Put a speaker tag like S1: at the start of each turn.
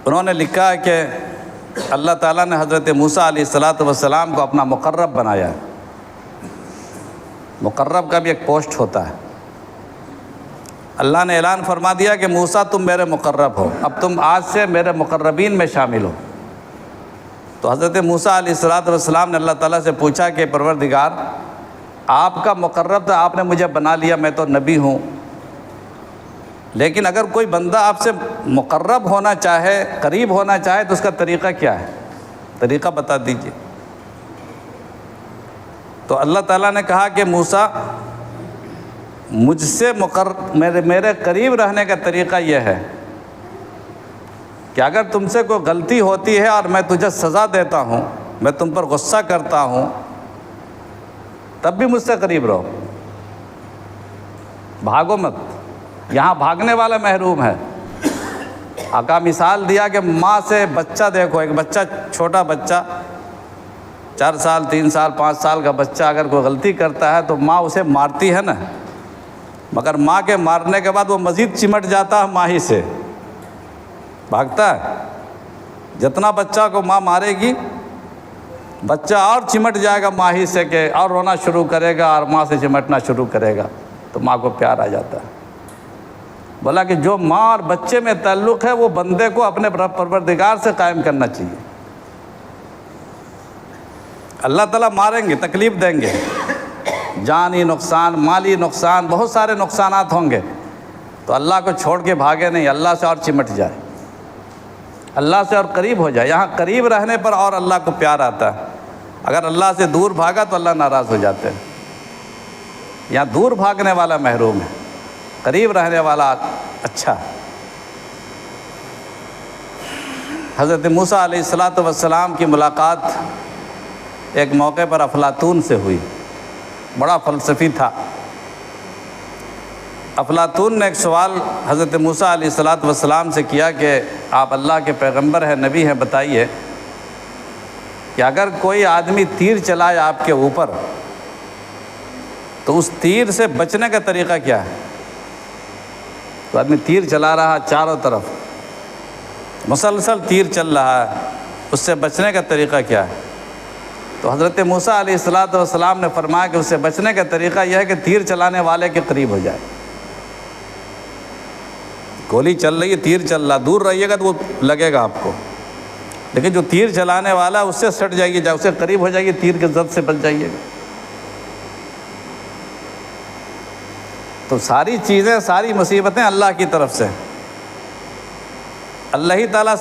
S1: انہوں نے لکھا ہے کہ اللہ تعالیٰ نے حضرت موسیٰ علیہ السلام کو اپنا مقرب بنایا ہے۔ مقرب کا بھی ایک پوسٹ ہوتا ہے۔ اللہ نے اعلان فرما دیا کہ موسیٰ تم میرے مقرب ہو، اب تم آج سے میرے مقربین میں شامل ہو۔ تو حضرت موسیٰ علیہ السلام نے اللہ تعالیٰ سے پوچھا کہ پروردگار، آپ کا مقرب تھا، آپ نے مجھے بنا لیا، میں تو نبی ہوں، لیکن اگر کوئی بندہ آپ سے مقرب ہونا چاہے، قریب ہونا چاہے، تو اس کا طریقہ کیا ہے؟ طریقہ بتا دیجئے۔ تو اللہ تعالیٰ نے کہا کہ موسیٰ، مجھ سے میرے قریب رہنے کا طریقہ یہ ہے کہ اگر تم سے کوئی غلطی ہوتی ہے اور میں تجھے سزا دیتا ہوں، میں تم پر غصہ کرتا ہوں، تب بھی مجھ سے قریب رہو، بھاگو مت۔ یہاں بھاگنے والا محروم ہے۔ آقا مثال دیا کہ ماں سے بچہ دیکھو، ایک بچہ، چھوٹا بچہ، 4 سال 3 سال 5 سال کا بچہ اگر کوئی غلطی کرتا ہے تو ماں اسے مارتی ہے نا، مگر ماں کے مارنے کے بعد وہ مزید چمٹ جاتا ہے ماں ہی سے، بھاگتا ہے۔ جتنا بچہ کو ماں مارے گی، بچہ اور چمٹ جائے گا ماں ہی سے، کہ اور رونا شروع کرے گا اور ماں سے چمٹنا شروع کرے گا، تو ماں کو پیار آ جاتا ہے۔ بولا کہ جو ماں اور بچے میں تعلق ہے وہ بندے کو اپنے پروردگار سے قائم کرنا چاہیے۔ اللہ تعالیٰ ماریں گے، تکلیف دیں گے، جانی نقصان، مالی نقصان، بہت سارے نقصانات ہوں گے، تو اللہ کو چھوڑ کے بھاگے نہیں، اللہ سے اور چمٹ جائے، اللہ سے اور قریب ہو جائے۔ یہاں قریب رہنے پر اور اللہ کو پیار آتا ہے۔ اگر اللہ سے دور بھاگا تو اللہ ناراض ہو جاتے ہیں۔ یہاں دور بھاگنے والا محروم ہے، قریب رہنے والا اچھا۔ حضرت موسیٰ علیہ السلام کی ملاقات ایک موقع پر افلاطون سے ہوئی، بڑا فلسفی تھا۔ افلاطون نے ایک سوال حضرت موسیٰ علیہ السلام سے کیا کہ آپ اللہ کے پیغمبر ہیں، نبی ہیں، بتائیے کہ اگر کوئی آدمی تیر چلائے آپ کے اوپر تو اس تیر سے بچنے کا طریقہ کیا ہے؟ تو آدمی تیر چلا رہا چاروں طرف، مسلسل تیر چل رہا ہے، اس سے بچنے کا طریقہ کیا ہے؟ تو حضرت موسیٰ علیہ السلام نے فرمایا کہ اس سے بچنے کا طریقہ یہ ہے کہ تیر چلانے والے کے قریب ہو جائے۔ گولی چل رہی ہے، تیر چل رہا، دور رہیے گا تو وہ لگے گا آپ کو، لیکن جو تیر چلانے والا ہے اس سے سٹ جائیے، جب اس سے قریب ہو جائیے، تیر کے زد سے بچ جائیے گا۔ تو ساری چیزیں، ساری مصیبتیں اللہ کی طرف سے، اللہ ہی تعالیٰ